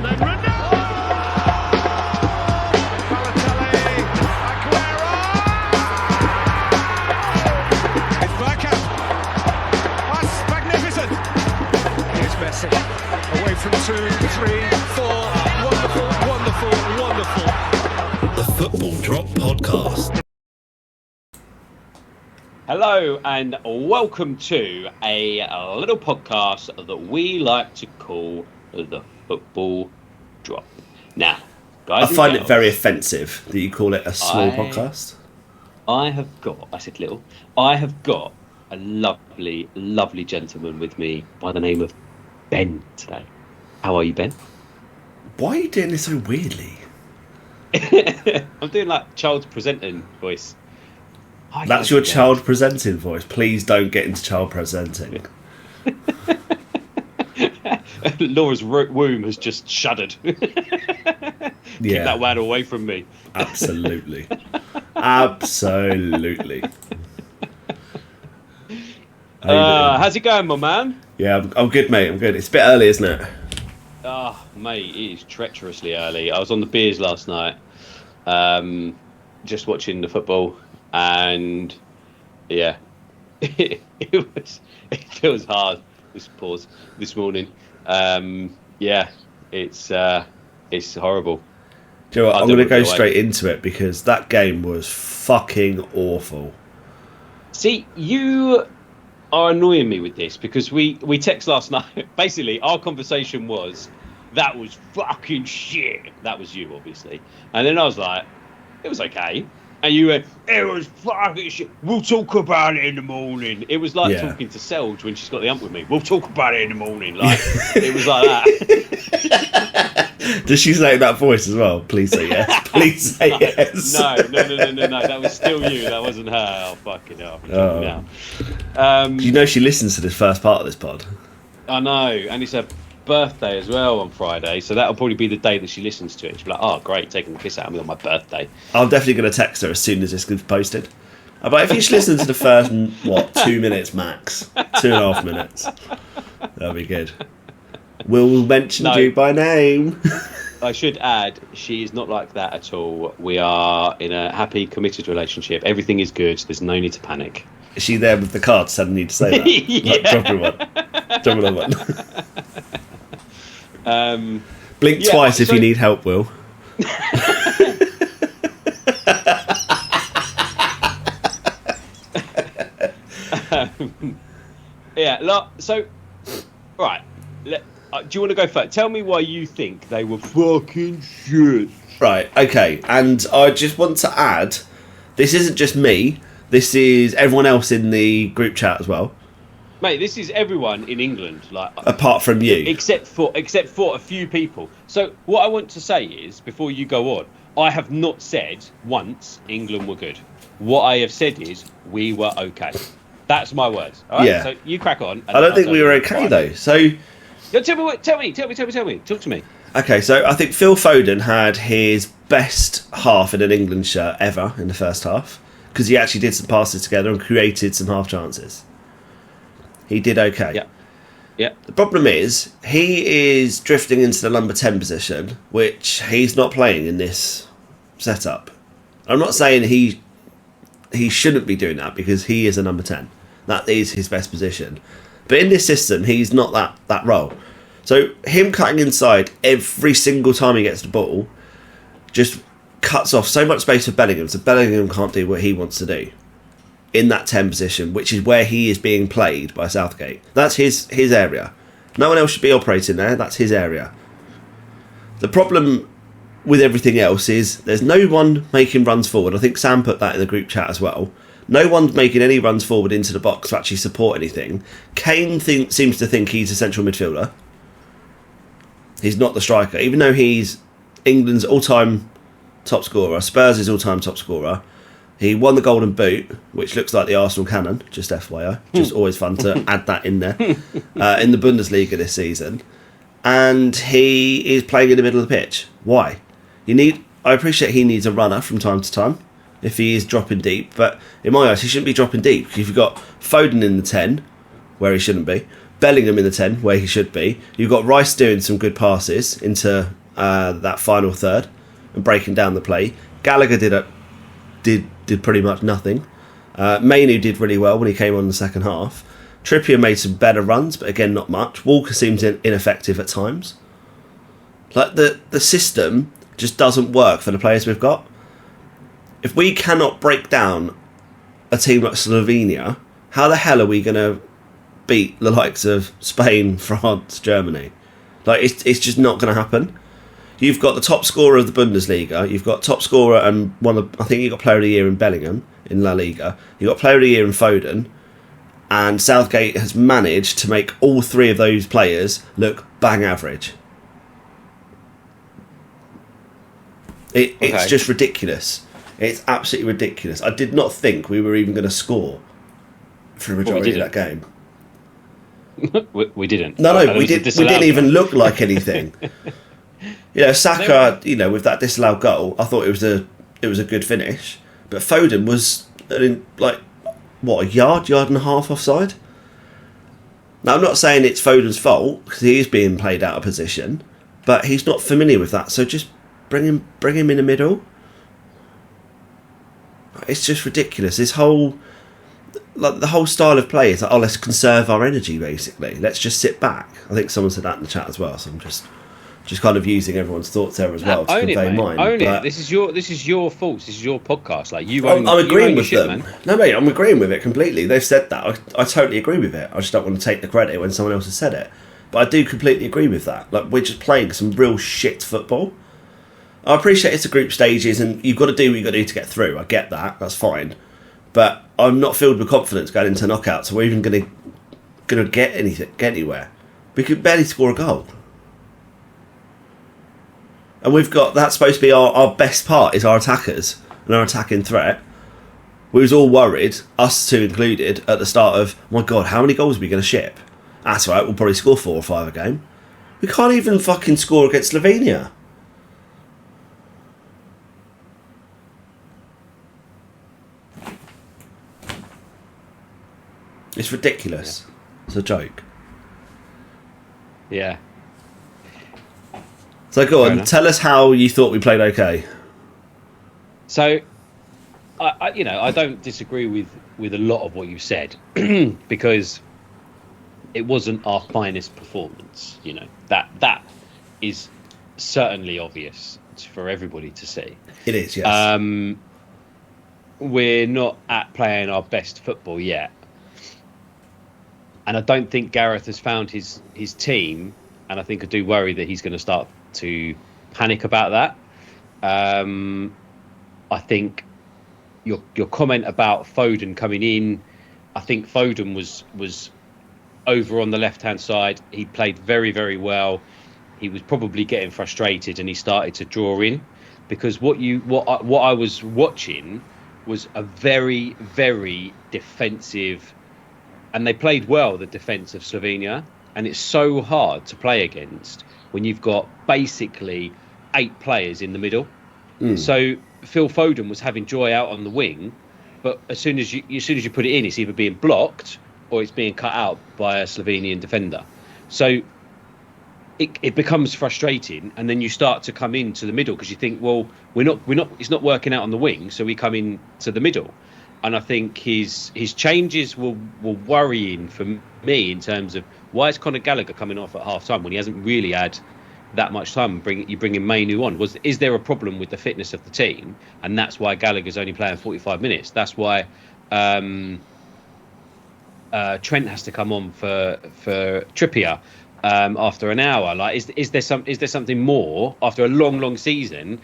then Ronaldo! Balotelli, Aguero! It's Bergkamp. That's magnificent. Here's Messi. Away from 2, 3, 4. Wonderful, wonderful, wonderful. The Football Drop Podcast. Hello and welcome to a little podcast that we like to call the Football Drop. Now, guys, I find it very offensive that you call it a small podcast. I have got a lovely, lovely gentleman with me by the name of Ben today. How are you, Ben? Why are you doing this so weirdly? I'm doing like child's presenting voice. That's your child presenting voice. Please don't get into child presenting. Laura's womb has just shuddered. Keep that word away from me. Absolutely. Absolutely. How's it going, my man? Yeah, I'm good, mate. I'm good. It's a bit early, isn't it? Mate, it is treacherously early. I was on the beers last night, just watching the football, and yeah, it feels hard. This pause this morning. Yeah, it's horrible. Do you know what? I'm going to go straight into it because that game was fucking awful. See, you are annoying me with this because we text last night. Basically, our conversation was, that was fucking shit. That was you, obviously. And then I was like, it was okay. And you went, it was fucking shit. We'll talk about it in the morning. It was like talking to Selge when she's got the ump with me. We'll talk about it in the morning. Like it was like that. Does she say that voice as well? Please say yes. Please say yes. No. That was still you. That wasn't her. Oh, fucking hell. Now. Do you know she listens to this first part of this pod? I know. And it's her birthday as well on Friday, so that'll probably be the day that she listens to it. She'll be like, oh great, taking the piss out of me on my birthday. I'm definitely going to text her as soon as this gets posted. But if you just listen to the first 2 minutes max, 2.5 minutes, that'll be good. We'll mention you by name. I should add, she is not like that at all. We are in a happy, committed relationship. Everything is good. There's no need to panic. Is she there with the cards telling you to say that? Yeah. Drop her one. Drop her one. Blink twice if you need help, Will. So, right. Do you want to go first? Tell me why you think they were fucking shit. Right, okay. And I just want to add, this isn't just me. This is everyone else in the group chat as well. Mate, this is everyone in England, like apart from you, except for a few people. So what I want to say is, before you go on, I have not said once England were good. What I have said is we were okay. That's my words. All right? Yeah. So you crack on. I don't think we were okay though. So tell me. Talk to me. Okay, so I think Phil Foden had his best half in an England shirt ever in the first half because he actually did some passes together and created some half chances. He did okay. Yeah. The problem is he is drifting into the number 10 position, which he's not playing in this setup. I'm not saying he shouldn't be doing that because he is a number 10. That is his best position. But in this system, he's not that role. So him cutting inside every single time he gets the ball just cuts off so much space for Bellingham. So Bellingham can't do what he wants to do in that 10 position, which is where he is being played by Southgate. That's his area. No one else should be operating there. That's his area. The problem with everything else is there's no one making runs forward. I think Sam put that in the group chat as well. No one's making any runs forward into the box to actually support anything. Kane seems to think he's a central midfielder. He's not the striker, even though he's England's all-time top scorer. Spurs' all-time top scorer. He won the Golden Boot, which looks like the Arsenal cannon, just FYI. Just always fun to add that in there. In the Bundesliga this season. And he is playing in the middle of the pitch. Why? I appreciate he needs a runner from time to time, if he is dropping deep. But in my eyes, he shouldn't be dropping deep. If you've got Foden in the 10, where he shouldn't be, Bellingham in the 10, where he should be. You've got Rice doing some good passes into that final third and breaking down the play. Gallagher did pretty much nothing. Mainu did really well when he came on in the second half. Trippier made some better runs, but again, not much. Walker seems ineffective at times. Like, the system just doesn't work for the players we've got. If we cannot break down a team like Slovenia, how the hell are we going to beat the likes of Spain, France, Germany? Like, it's just not going to happen. You've got the top scorer of the Bundesliga. You've got top scorer and I think you've got player of the year in Bellingham in La Liga. You've got player of the year in Foden. And Southgate has managed to make all three of those players look bang average. It's just ridiculous. It's absolutely ridiculous. I did not think we were even going to score for the majority of that game. We didn't. No, we didn't even look like anything. Saka, with that disallowed goal, I thought it was a good finish. But Foden was a yard and a half offside. Now, I'm not saying it's Foden's fault because he is being played out of position, but he's not familiar with that. So just bring him in the middle. It's just ridiculous. This whole the whole style of play is like, let's conserve our energy. Basically, let's just sit back. I think someone said that in the chat as well. So I'm just kind of using everyone's thoughts there as well to convey mine. Own it. This is your fault. This is your podcast. Like I'm agreeing with them. Man. No, mate, I'm agreeing with it completely. They've said that. I totally agree with it. I just don't want to take the credit when someone else has said it. But I do completely agree with that. Like, we're just playing some real shit football. I appreciate it's a group stages and you've got to do what you've got to do to get through. I get that. That's fine. But I'm not filled with confidence going into knockouts. So we're even going to get anywhere. We could barely score a goal. And that's supposed to be our best part, is our attackers and our attacking threat. We was all worried, us two included, at the start of, oh my God, how many goals are we going to ship? That's right, we'll probably score 4 or 5 a game. We can't even fucking score against Slovenia. It's ridiculous. Yeah. It's a joke. Yeah. So go on, tell us how you thought we played okay. So, I don't disagree with a lot of what you said because it wasn't our finest performance. That is certainly obvious for everybody to see. It is, yes. We're not at playing our best football yet. And I don't think Gareth has found his team, and I think I do worry that he's going to start to panic about that. I think your comment about Foden coming in, I think Foden was over on the left-hand side. He played very, very well. He was probably getting frustrated, and he started to draw in because what I was watching was a very, very defensive. And they played well, the defence of Slovenia. And it's so hard to play against when you've got basically 8 players in the middle. So Phil Foden was having joy out on the wing, but as soon as you put it in, it's either being blocked or it's being cut out by a Slovenian defender. So it becomes frustrating, and then you start to come into the middle because you think, well, we're not. It's not working out on the wing, so we come in to the middle. And I think his changes were worrying for me in terms of why is Conor Gallagher coming off at half time when he hasn't really had that much time? You bring in Mainu on. Is there a problem with the fitness of the team? And that's why Gallagher's only playing 45 minutes. That's why Trent has to come on for Trippier after an hour. Like, is there something more after a long season?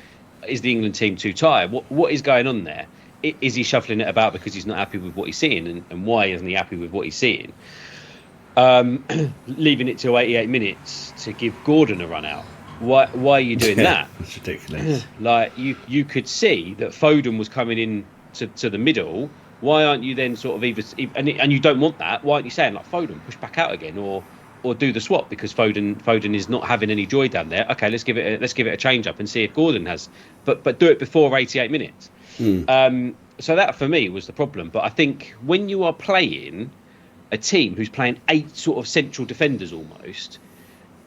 Is the England team too tired? What is going on there? Is he shuffling it about because he's not happy with what he's seeing? And why isn't he happy with what he's seeing? Leaving it till 88 minutes to give Gordon a run out. Why are you doing that? It's ridiculous. Like, you could see that Foden was coming in to the middle. Why aren't you then sort of and you don't want that? Why aren't you saying, like, Foden, push back out again or do the swap because Foden is not having any joy down there? Okay, let's give it a change up and see if Gordon has, but do it before 88 minutes. So that for me was the problem. But I think when you are playing a team who's playing 8 sort of central defenders almost,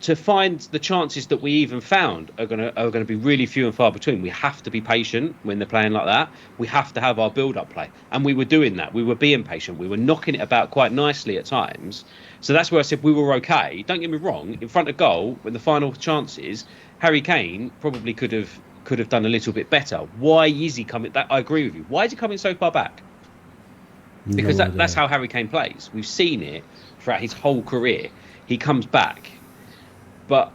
to find the chances that we even found are gonna be really few and far between. We have to be patient when they're playing like that. We have to have our build-up play, and we were doing that. We were being patient. We were knocking it about quite nicely at times. So that's where I said we were okay. Don't get me wrong. In front of goal, when the final chances, Harry Kane probably could have done a little bit better. Why is he coming? I agree with you. Why is he coming so far back? Because that's how Harry Kane plays. We've seen it throughout his whole career. He comes back. But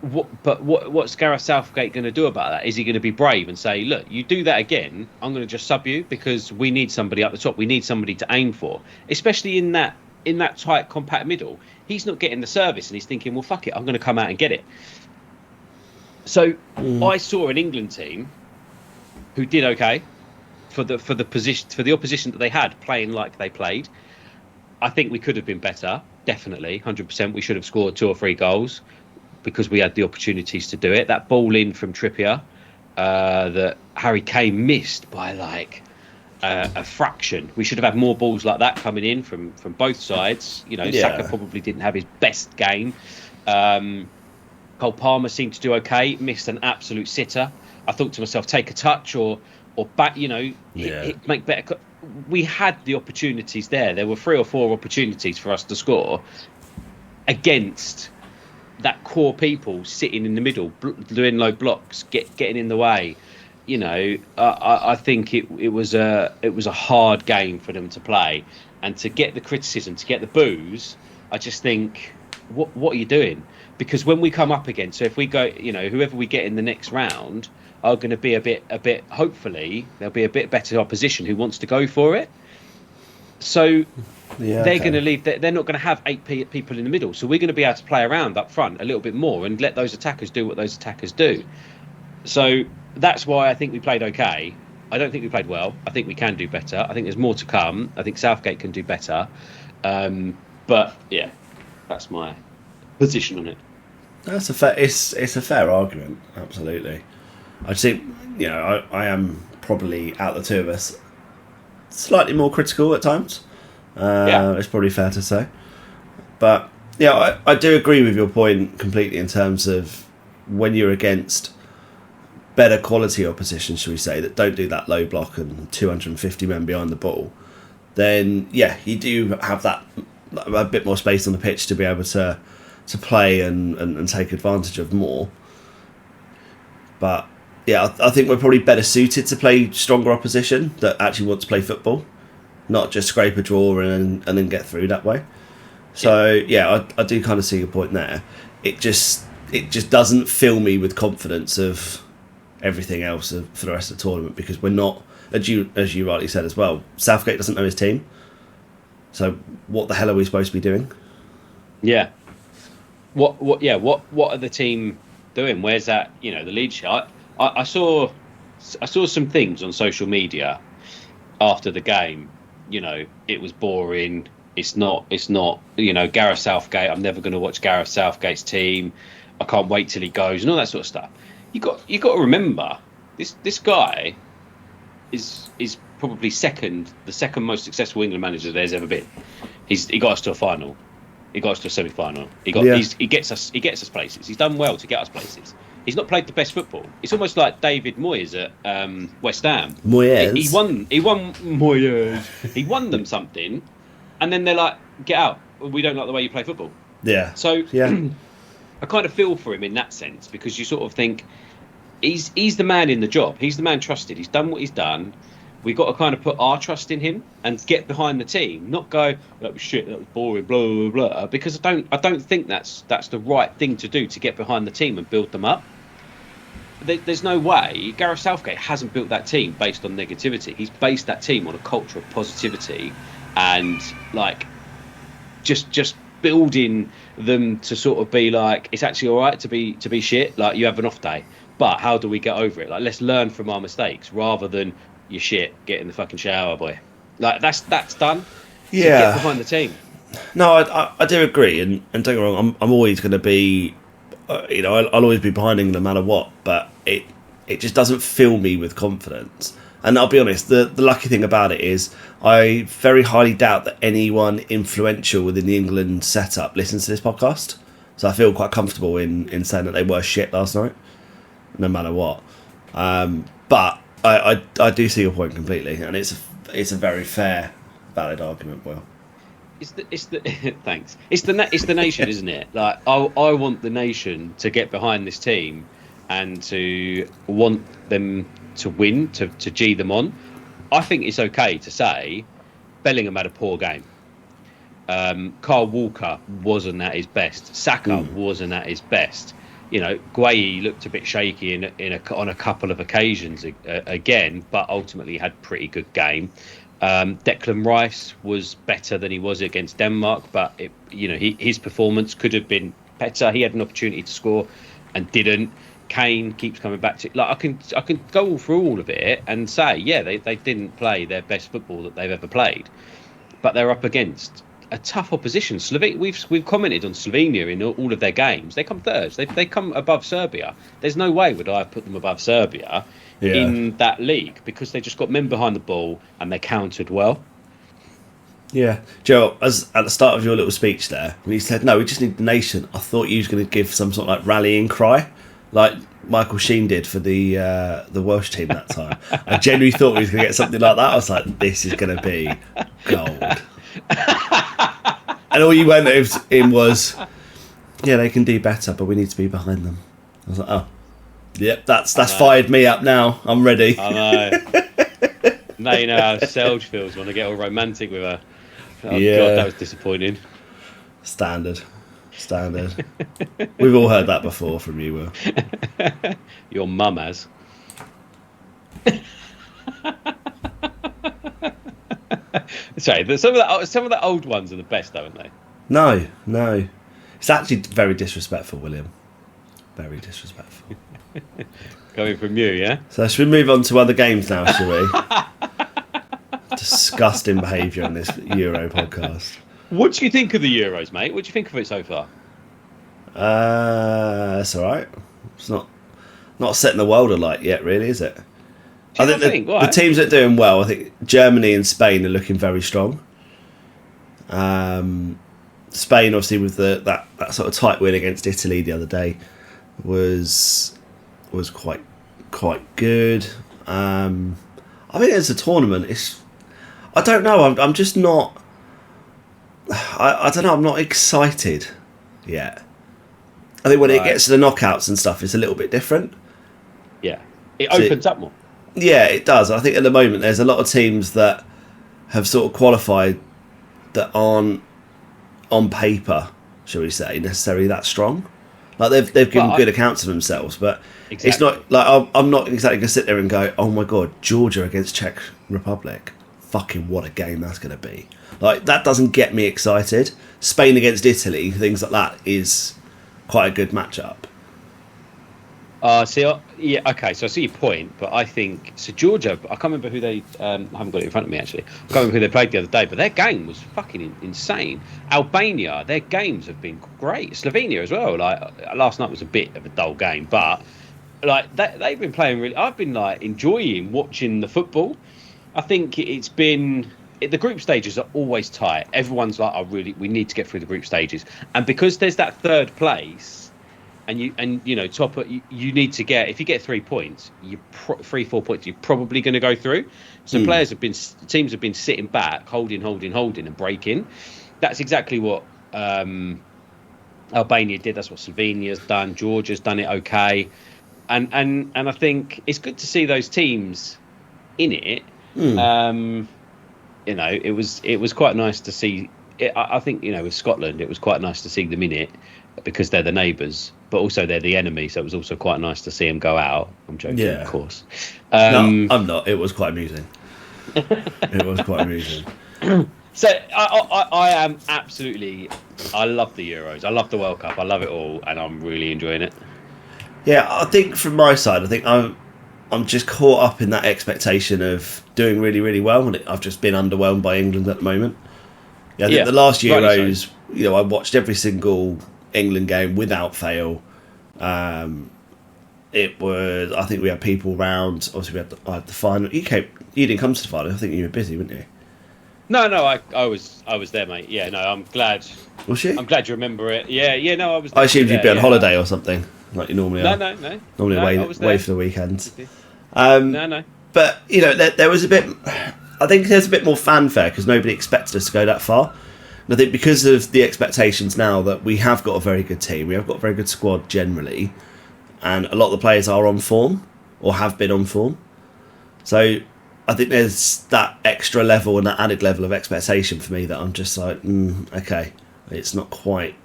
what's Gareth Southgate going to do about that? Is he going to be brave and say, look, you do that again, I'm going to just sub you because we need somebody up the top. We need somebody to aim for, especially in that tight, compact middle. He's not getting the service and he's thinking, well, fuck it, I'm going to come out and get it. So I saw an England team who did okay for the position, for the opposition that they had, playing like they played. I think we could have been better. Definitely, 100%. We should have scored 2 or 3 goals because we had the opportunities to do it. That ball in from Trippier that Harry Kane missed by like a fraction. We should have had more balls like that coming in from both sides. You know, Saka probably didn't have his best game. Cole Palmer seemed to do okay. Missed an absolute sitter. I thought to myself, take a touch or back. You know, make better. We had the opportunities there. There were 3 or 4 opportunities for us to score against that core people sitting in the middle, doing low blocks, getting in the way. You know, I think it was a hard game for them to play, and to get the criticism, to get the boos. I just think, what are you doing? Because when we come up again, so if we go, you know, whoever we get in the next round are going to be a bit. Hopefully, there'll be a bit better opposition who wants to go for it. So they're going to leave. They're not going to have 8 people in the middle. So we're going to be able to play around up front a little bit more and let those attackers do what those attackers do. So that's why I think we played okay. I don't think we played well. I think we can do better. I think there's more to come. I think Southgate can do better. But yeah, that's my position on it. That's a fair. It's a fair argument. Absolutely. I think, you know, I am probably, out of the 2 of us, slightly more critical at times. It's probably fair to say. But yeah, I do agree with your point completely in terms of when you're against better quality opposition, shall we say, that don't do that low block and 250 men behind the ball, then yeah, you do have that a bit more space on the pitch to be able to play and take advantage of more. But yeah, I think we're probably better suited to play stronger opposition that actually want to play football, not just scrape a draw and then get through that way. So yeah, I do kind of see your point there. It just doesn't fill me with confidence of everything else for the rest of the tournament, because we're not, as you rightly said as well, Southgate doesn't know his team. So what the hell are we supposed to be doing? Yeah. What are the team doing? Where's that? You know, the leadership. I saw some things on social media after the game. You know, it was boring. It's not. You know, Gareth Southgate. I'm never going to watch Gareth Southgate's team. I can't wait till he goes and all that sort of stuff. You got to remember this guy is probably the second most successful England manager there's ever been. He got us to a final. He got us to a semi-final. He gets us places. He's done well to get us places. He's not played the best football. It's almost like David Moyes at West Ham. Moyes. He won Moyes. He won them something, and then they're like, get out. We don't like the way you play football. Yeah. So yeah. I kind of feel for him in that sense, because you sort of think he's the man in the job. He's the man trusted. He's done what he's done. We've got to kind of put our trust in him and get behind the team, not go, that was shit, that was boring, blah blah blah. Because I don't think that's the right thing to do, to get behind the team and build them up. There's no way. Gareth Southgate hasn't built that team based on negativity. He's based that team on a culture of positivity and like just building them to sort of be like, it's actually all right to be shit. Like, you have an off day, but how do we get over it? Like, let's learn from our mistakes rather than, you shit, get in the fucking shower, boy. Like, that's done. Yeah. So get behind the team. No, I do agree, and don't get me wrong, I'm always going to be, I'll always be behind him no matter what, but it just doesn't fill me with confidence. And I'll be honest, the lucky thing about it is I very highly doubt that anyone influential within the England setup listens to this podcast. So I feel quite comfortable in saying that they were shit last night, no matter what. But I do see your point completely, and it's a very fair, valid argument, Will. It's the thanks. It's the nation, isn't it? Like I want the nation to get behind this team and to want them to win, to G them on. I think it's okay to say Bellingham had a poor game. Kyle Walker wasn't at his best. Saka wasn't at his best. You know, Gueye looked a bit shaky on a couple of occasions again, but ultimately had pretty good game. Declan Rice was better than he was against Denmark, but his performance could have been better. He had an opportunity to score and didn't. Kane keeps coming back to I can go through all of it and say they didn't play their best football that they've ever played, but they're up against a tough opposition. We've commented on Slovenia in all of their games. They come third. They come above Serbia. There's no way would I have put them above Serbia in that league, because they just got men behind the ball and they countered well. Yeah, Joe, as at the start of your little speech there, when you said, no, we just need the nation, I thought you was going to give some sort of like rallying cry, like Michael Sheen did for the Welsh team that time. I genuinely thought we was going to get something like that. I was like, this is going to be gold. And all you went in was, they can do better, but we need to be behind them. I was like, oh, yep, that's fired me up now. I'm ready. I know. Now you know how Selge feels when I get all romantic with her. Oh, God, that was disappointing. Standard. We've all heard that before from you, Will. Your mum has. Sorry, some of the old ones are the best, haven't they? No. It's actually very disrespectful, William. Very disrespectful. Coming from you, yeah? So should we move on to other games now, shall we? Disgusting behaviour on this Euro podcast. What do you think of the Euros, mate? What do you think of it so far? It's all right. It's not setting the world alight yet, really, is it? I think the teams that are doing well, I think Germany and Spain are looking very strong. Spain, obviously, with that sort of tight win against Italy the other day, was quite good. I think as a tournament, I don't know. I'm just not. I don't know. I'm not excited yet. I think when it gets to the knockouts and stuff, it's a little bit different. Yeah, it opens up more. Yeah, it does. I think at the moment there's a lot of teams that have sort of qualified that aren't on paper, shall we say, necessarily that strong. Like they've given good accounts of themselves, but it's not like I'm not exactly going to sit there and go, oh my God, Georgia against Czech Republic. Fucking what a game that's going to be. Like, that doesn't get me excited. Spain against Italy, things like that, is quite a good matchup. So I see your point, but I think Georgia. I can't remember who they. I haven't got it in front of me actually. I can't remember who they played the other day, but their game was fucking insane. Albania, their games have been great. Slovenia as well. Like last night was a bit of a dull game, but like they've been playing really. I've been like enjoying watching the football. I think it's been. The group stages are always tight. Everyone's like, we need to get through the group stages, and because there's that third place. And you need to get, if you get 3 points, 3-4 points, you're probably going to go through. So teams have been sitting back, holding and breaking. That's exactly what Albania did. That's what Slovenia's done. Georgia's done it okay. And I think it's good to see those teams in it. It was quite nice to see. I think, with Scotland, it was quite nice to see them in it because they're the neighbours, but also they're the enemy. So it was also quite nice to see them go out. I'm joking, of course. No, I'm not. It was quite amusing. So I am absolutely. I love the Euros. I love the World Cup. I love it all, and I'm really enjoying it. Yeah, I think from my side, I think I'm just caught up in that expectation of doing really, really well, and I've just been underwhelmed by England at the moment. Yeah, I think the last Euros, I watched every single England game without fail. it was. I think we had people round. Obviously, I had the final. You didn't come to the final. I think you were busy, weren't you? No, I was there, mate. Yeah, no, I'm glad. Was you? I'm glad you remember it. Yeah, no, I was. I assumed you'd be on yeah. holiday or something, like you normally are. No. Normally No, away for the weekend. No. But there was a bit. I think there's a bit more fanfare because nobody expected us to go that far. And I think because of the expectations now that we have got a very good team, we have got a very good squad generally, and a lot of the players are on form or have been on form. So I think there's that extra level and that added level of expectation for me that I'm just like, okay, it's not quite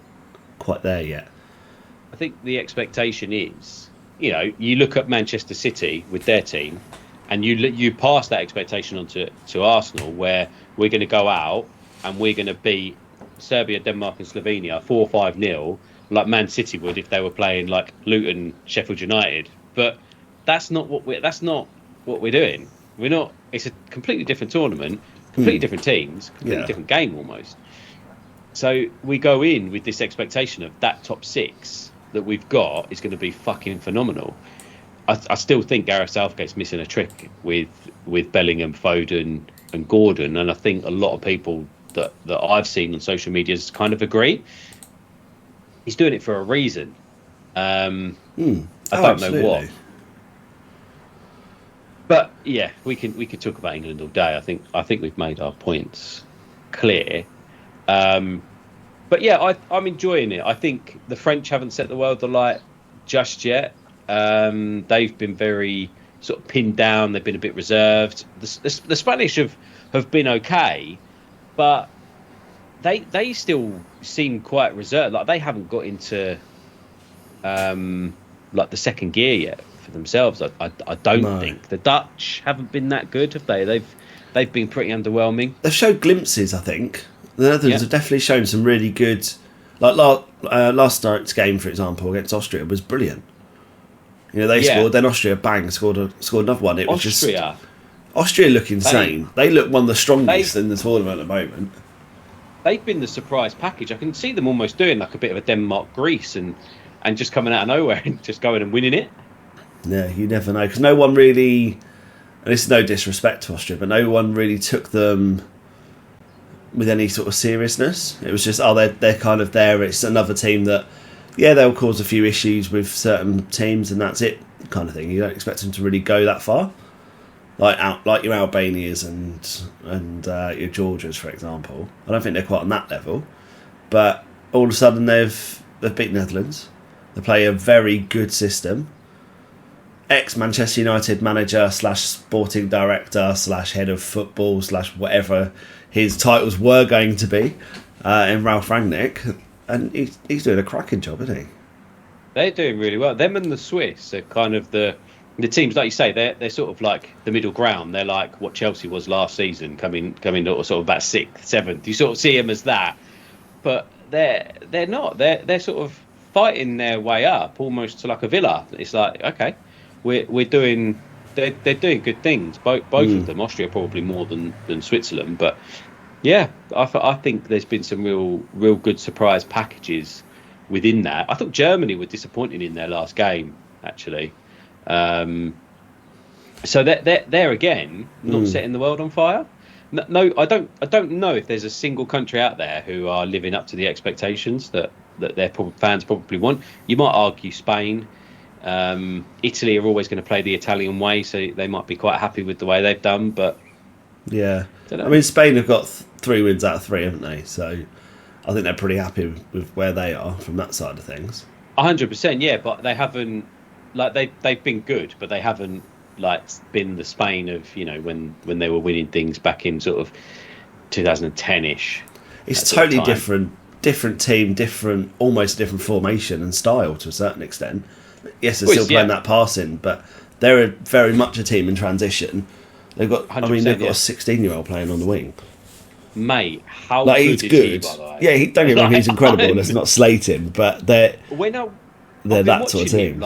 there yet. I think the expectation is, you look at Manchester City with their team, and you pass that expectation on to Arsenal, where we're going to go out and we're going to beat Serbia, Denmark, and Slovenia 4-5-0, like Man City would if they were playing like Luton, Sheffield United. But that's not what we're doing. We're not. It's a completely different tournament, completely different teams, completely different game almost. So we go in with this expectation of that top six that we've got is going to be fucking phenomenal. I still think Gareth Southgate's missing a trick with Bellingham, Foden, and Gordon, and I think a lot of people that I've seen on social media kind of agree. He's doing it for a reason. I don't know what. But yeah, we can talk about England all day. I think we've made our points clear. But yeah, I'm enjoying it. I think the French haven't set the world alight just yet. They've been very sort of pinned down. They've been a bit reserved. The Spanish have been okay, but they still seem quite reserved. Like they haven't got into like the second gear yet for themselves. I don't think the Dutch haven't been that good, have they? They've been pretty underwhelming. They've showed glimpses, I think. The Netherlands have definitely shown some really good. Like last night's game, for example, against Austria was brilliant. They scored, then Austria scored another one. It was Austria look insane. They look one of the strongest in the tournament at the moment. They've been the surprise package. I can see them almost doing like a bit of a Denmark-Greece and just coming out of nowhere and just going and winning it. Yeah, you never know, because no one really, and this is no disrespect to Austria, but no one really took them with any sort of seriousness. It was just, they're kind of there. It's another team that, they'll cause a few issues with certain teams, and that's it, kind of thing. You don't expect them to really go that far, like your Albanias and your Georgias, for example. I don't think they're quite on that level, but all of a sudden they've beaten Netherlands. They play a very good system. Ex-Manchester United manager / sporting director / head of football / whatever his titles were going to be, in Ralf Rangnick. And he's doing a cracking job, isn't he? They're doing really well. Them and the Swiss are kind of the teams, like you say, they're sort of like the middle ground. They're like what Chelsea was last season, coming to sort of about 6th, 7th. You sort of see them as that, but they're not. They're sort of fighting their way up, almost to like a Villa. It's like, okay, we're doing. They're doing good things. Both of them. Austria probably more than Switzerland, but. Yeah, I think there's been some real good surprise packages within that. I thought Germany were disappointing in their last game, actually. So they're again not setting the world on fire. No, I don't know if there's a single country out there who are living up to the expectations that their fans probably want. You might argue Spain. Italy are always going to play the Italian way, so they might be quite happy with the way they've done, but. Yeah, I mean Spain have got 3 wins out of 3, haven't they? So I think they're pretty happy with where they are from that side of things. 100%, yeah, but they haven't they've been good, but they haven't been the Spain of when they were winning things back in sort of 2010ish. It's totally different team, almost different formation and style to a certain extent. Yes, they're still playing that passing, but they're very much a team in transition. They've got a 16-year-old playing on the wing. Mate, how good is he, by the way? Yeah, don't get me wrong, he's incredible. Let's not slate him, but they're that sort of team.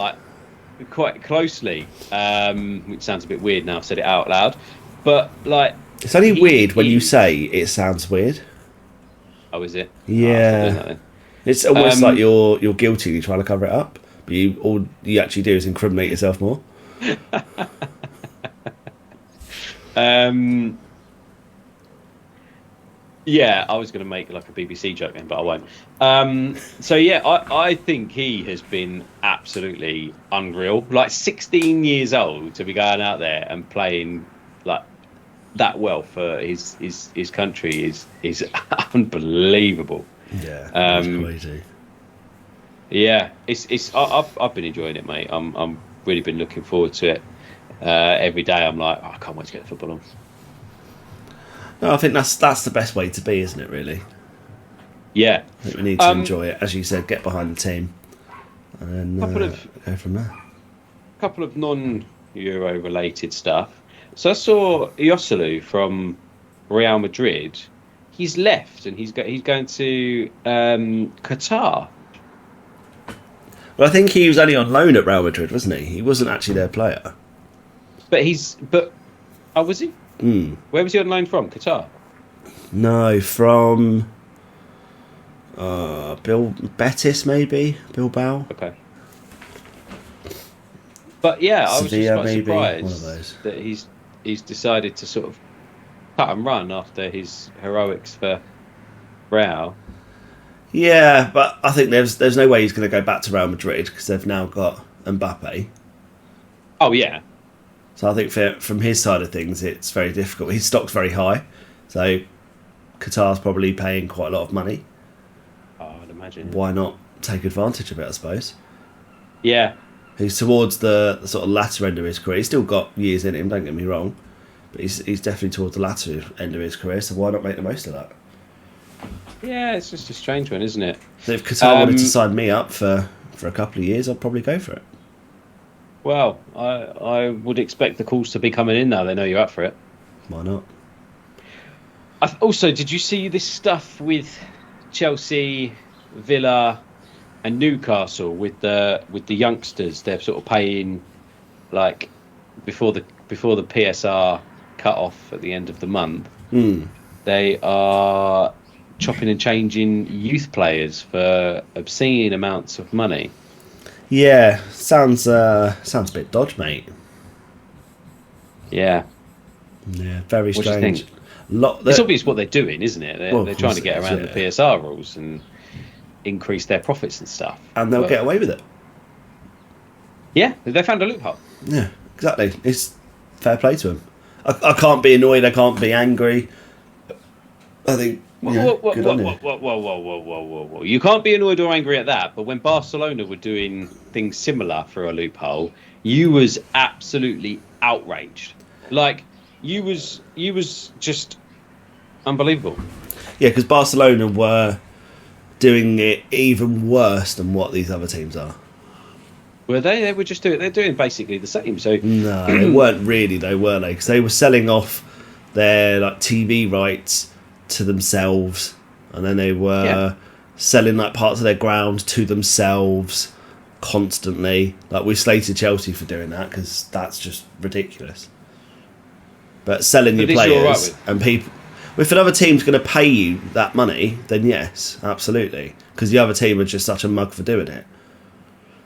Quite closely, which sounds a bit weird now I've said it out loud, but it's only weird when you say it sounds weird. Oh, is it? Yeah. It's almost like you're guilty and you're trying to cover it up. But all you actually do is incriminate yourself more. Yeah, I was going to make like a BBC joke then, but I won't. So yeah, I think he has been absolutely unreal. Like 16 years old to be going out there and playing like that well for his country is unbelievable. Yeah, that's crazy. Yeah, I've been enjoying it, mate. I'm really been looking forward to it. Every day I'm like, I can't wait to get the football on. No, I think that's the best way to be, isn't it, really? Yeah. I think we need to enjoy it. As you said, get behind the team and then go from there. A couple of non-Euro related stuff. So I saw Joselu from Real Madrid. He's left and he's going to Qatar. Well, I think he was only on loan at Real Madrid, wasn't he? He wasn't actually their player. Was he? Where was he on loan from? Qatar? No, from Betis, maybe Bilbao. Okay. But yeah, I was Sevilla, just quite maybe. surprised One of those. that he's decided to sort of cut and run after his heroics for Real. Yeah, but I think there's no way he's going to go back to Real Madrid because they've now got Mbappe. Oh yeah. So I think from his side of things, it's very difficult. His stock's very high, so Qatar's probably paying quite a lot of money. Oh, I'd imagine. Why not take advantage of it, I suppose? Yeah. He's towards the sort of latter end of his career. He's still got years in him, don't get me wrong, but he's definitely towards the latter end of his career, so why not make the most of that? Yeah, it's just a strange one, isn't it? So if Qatar wanted to sign me up for a couple of years, I'd probably go for it. Well, I would expect the calls to be coming in now. They know you're up for it. Why not? Also, did you see this stuff with Chelsea, Villa, and Newcastle with the youngsters? They're sort of paying like before the PSR cut off at the end of the month. They are chopping and changing youth players for obscene amounts of money. Yeah, sounds a bit dodge, mate. Yeah. Yeah, very What do you strange. think? It's obvious what they're doing, isn't it? They're trying to get around yeah. the PSR rules and increase their profits and stuff. And they'll get away with it. Yeah, they found a loophole. Yeah, exactly. It's fair play to them. I can't be annoyed. I can't be angry. I think. Whoa. You can't be annoyed or angry at that, but when Barcelona were doing things similar for a loophole, you was absolutely outraged. Like, you was just unbelievable. Yeah, because Barcelona were doing it even worse than what these other teams are. Were they? They were just they're doing basically the same. So No, they weren't really, though, were they? Because they were selling off their like TV rights to themselves, and then they were selling like parts of their ground to themselves constantly. Like, we slated Chelsea for doing that because that's just ridiculous. But selling your players and people, if another team's going to pay you that money, then yes, absolutely, because the other team are just such a mug for doing it.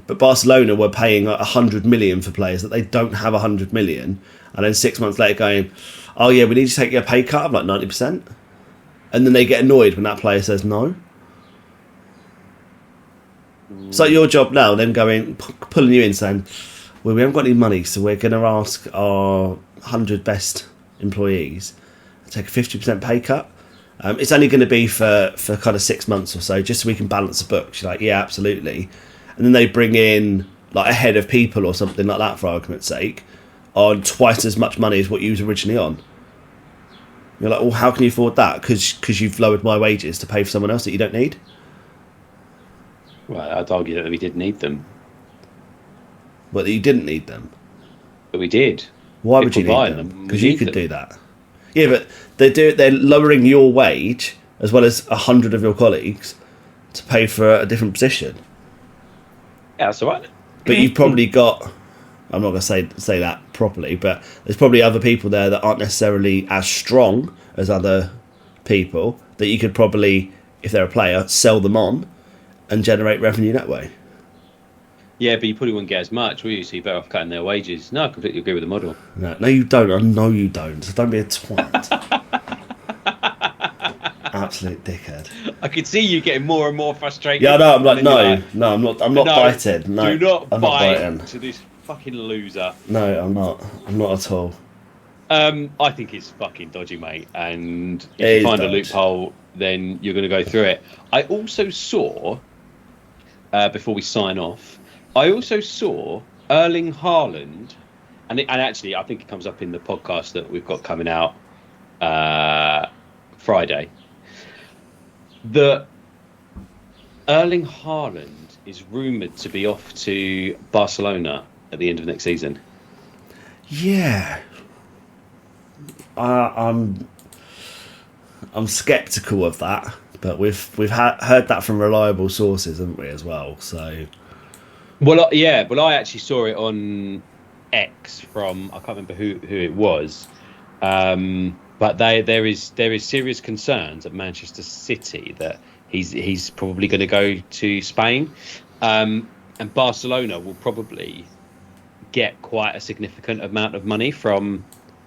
But Barcelona were paying like 100 million for players that they don't have 100 million, and then 6 months later going, oh yeah, we need to take your pay cut of like 90%. And then they get annoyed when that player says no. It's like your job now, them pulling you in saying, well, we haven't got any money, so we're going to ask our 100 best employees to take a 50% pay cut. It's only going to be for kind of 6 months or so, just so we can balance the books. You're like, yeah, absolutely. And then they bring in like a head of people or something like that, for argument's sake, on twice as much money as what you was originally on. You're like, well, how can you afford that? Because you've lowered my wages to pay for someone else that you don't need? Well, I'd argue that we did need them. Well, that you didn't need them. But we did. Why would you need them? Because you could do that. Yeah, but they're lowering your wage as well as 100 of your colleagues to pay for a different position. Yeah, that's all right. But you've probably got, I'm not going to say that properly, but there's probably other people there that aren't necessarily as strong as other people that you could probably, if they're a player, sell them on and generate revenue that way. Yeah, but you probably wouldn't get as much, will you? So you're better off cutting their wages. No, I completely agree with the model. No, you don't. I know you don't. So don't be a twat. Absolute dickhead. I could see you getting more and more frustrated. Yeah, no, I'm like, And then no, you're I'm not biting. No, do not I'm bite not biting. to this fucking loser. No, I'm not. I'm not at all. I think it's fucking dodgy, mate. And It if is you find a dodgy. loophole, then you're going to go through it. I also saw, before we sign off, Erling Haaland, and actually I think it comes up in the podcast that we've got coming out Friday, that Erling Haaland is rumoured to be off to Barcelona at the end of next season. Yeah. I'm sceptical of that, but we've heard that from reliable sources, haven't we, as well? So, Well, I actually saw it on X from, I can't remember who it was, but there is serious concerns at Manchester City that he's probably going to go to Spain, and Barcelona will probably get quite a significant amount of money from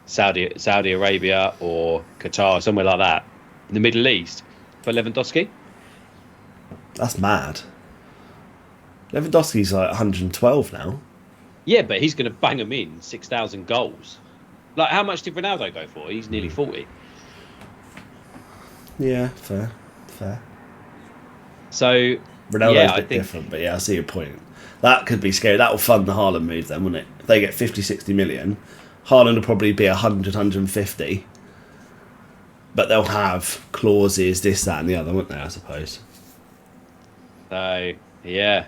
Saudi Arabia or Qatar, somewhere like that, in the Middle East, for Lewandowski. that's mad. Lewandowski's like 112 now. Yeah, but he's going to bang them in 6,000 goals. Like, how much did Ronaldo go for? He's nearly 40. Yeah, fair. So, Ronaldo's yeah, a I bit think different, but yeah, I see your point. That could be scary. That will fund the Haaland move then, wouldn't it? If they get 50, 60 million, Haaland will probably be 100, 150. But they'll have clauses, this, that and the other, won't they, I suppose? So, yeah.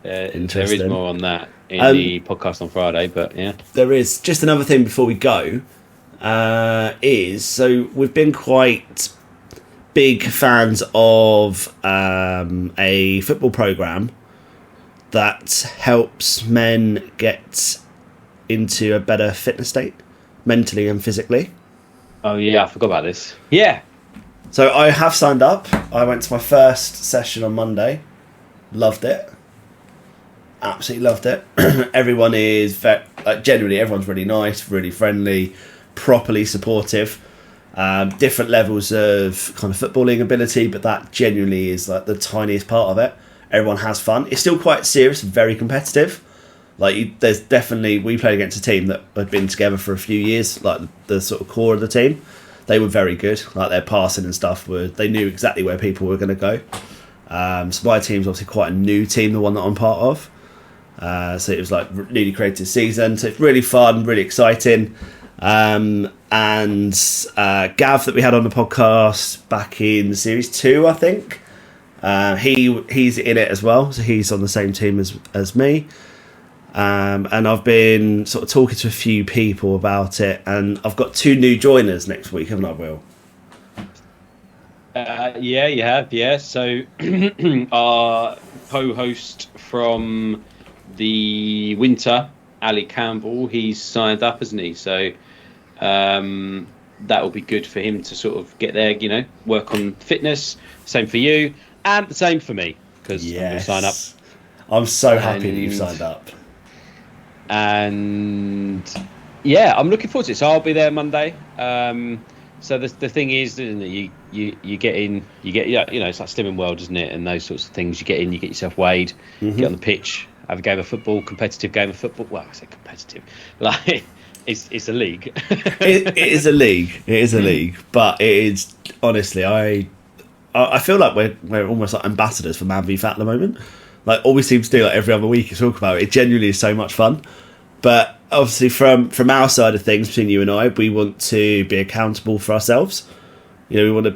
There Interesting. is more on that in the podcast on Friday, but yeah. There is. Just another thing before we go so we've been quite big fans of a football programme that helps men get into a better fitness state, mentally and physically. Oh, yeah, I forgot about this. Yeah. So I have signed up. I went to my first session on Monday. Loved it. Absolutely loved it. Everyone is generally everyone's really nice, really friendly, properly supportive. Different levels of kind of footballing ability, but that genuinely is like the tiniest part of it. Everyone has fun. It's still quite serious, very competitive. There's definitely, we played against a team that had been together for a few years, like the sort of core of the team. They were very good. Like their passing and stuff they knew exactly where people were going to go. So my team's obviously quite a new team, the one that I'm part of. So it was like newly created season. So it's really fun, really exciting. And Gav that we had on the podcast back in series 2, I think. He's in it as well. So he's on the same team as me. And I've been sort of talking to a few people about it, and I've got 2 new joiners next week, haven't I, Will? Yeah, you have, yeah. So our co-host from the winter, Ali Campbell, he's signed up, hasn't he? So that will be good for him to sort of get there, work on fitness. Same for you, and the same for me, because I'm going to sign up. I'm so happy that you've signed up. And yeah, I'm looking forward to it. So I'll be there Monday. So the thing is, isn't it, you get in, it's like Slimming World, isn't it? And those sorts of things. You get in, you get yourself weighed, get on the pitch, have a game of football, competitive game of football. Well, I say competitive, like it's a league. it is a league. It is a league, but it is honestly, I feel like we're almost like ambassadors for Man v Fat at the moment. Like all we seem to do like every other week is talk about it. It genuinely is so much fun. But obviously from our side of things, between you and I, we want to be accountable for ourselves. We want to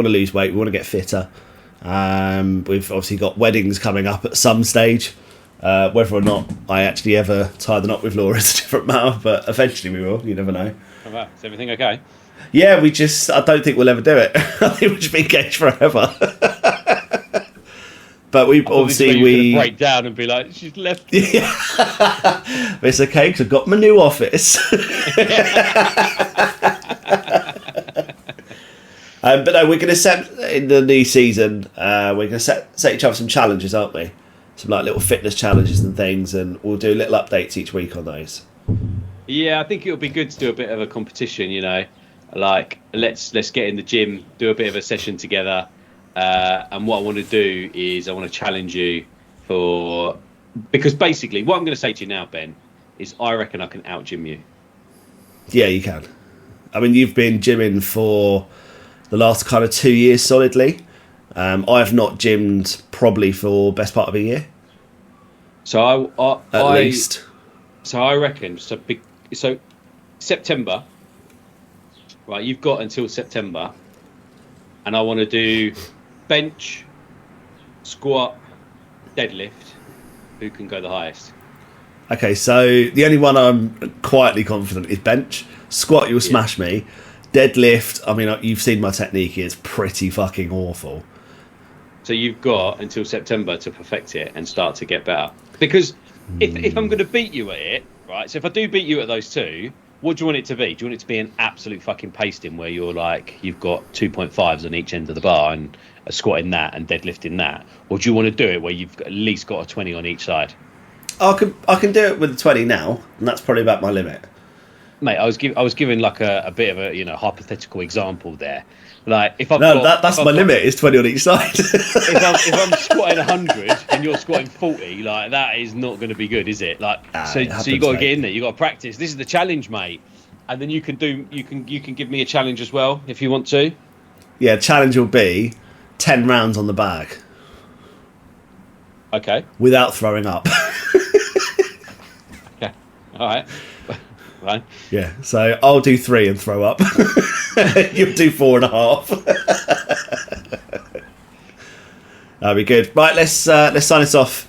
lose weight, we want to get fitter. We've obviously got weddings coming up at some stage. Whether or not I actually ever tie the knot with Laura is a different matter, but eventually we will. You never know. Oh, wow. Is everything okay? Yeah, I don't think we'll ever do it. I think we'll just be engaged forever. But we break down and be like, she's left. Yeah. It's okay because I've got my new office. But no, we're going to set in the new season. We're going to set each other some challenges, aren't we? some like little fitness challenges and things, and we'll do little updates each week on those. Yeah, I think it would be good to do a bit of a competition, you know, like let's get in the gym, do a bit of a session together, and what I want to do is I want to challenge you because basically what I'm going to say to you now, Ben, is I reckon I can out gym you. Yeah, you can. I mean, you've been gymming for the last kind of 2 years solidly. I have not gymmed probably for best part of a year. So At least. So I reckon so September, right? You've got until September, and I want to do bench, squat, deadlift. Who can go the highest? Okay, so the only one I'm quietly confident is bench. Squat, you'll smash me. Deadlift, I mean, you've seen my technique. It's pretty fucking awful. So you've got until September to perfect it and start to get better. Because if I'm going to beat you at it, right? So if I do beat you at those two, what do you want it to be? Do you want it to be an absolute fucking pasting where you're like, you've got 2.5s on each end of the bar and a squatting that and deadlifting that? Or do you want to do it where you've at least got a 20 on each side? I can do it with the 20 now, and that's probably about my limit. Mate, I was giving like a bit of a hypothetical example there. Like if that's my limit is 20 on each side. if I'm squatting 100 and you're squatting 40, like that is not going to be good, is it? Like so you got to get in there, you got to practice. This is the challenge, mate. And then you can give me a challenge as well if you want to. Yeah, challenge will be 10 rounds on the bag. Okay. Without throwing up. Okay. All right. Right. Yeah, so I'll do 3 and throw up. You'll do 4.5. That'll be good. Right, let's sign this off,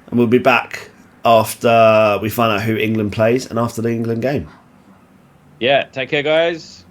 and we'll be back after we find out who England plays and after the England game. Yeah. Take care, guys.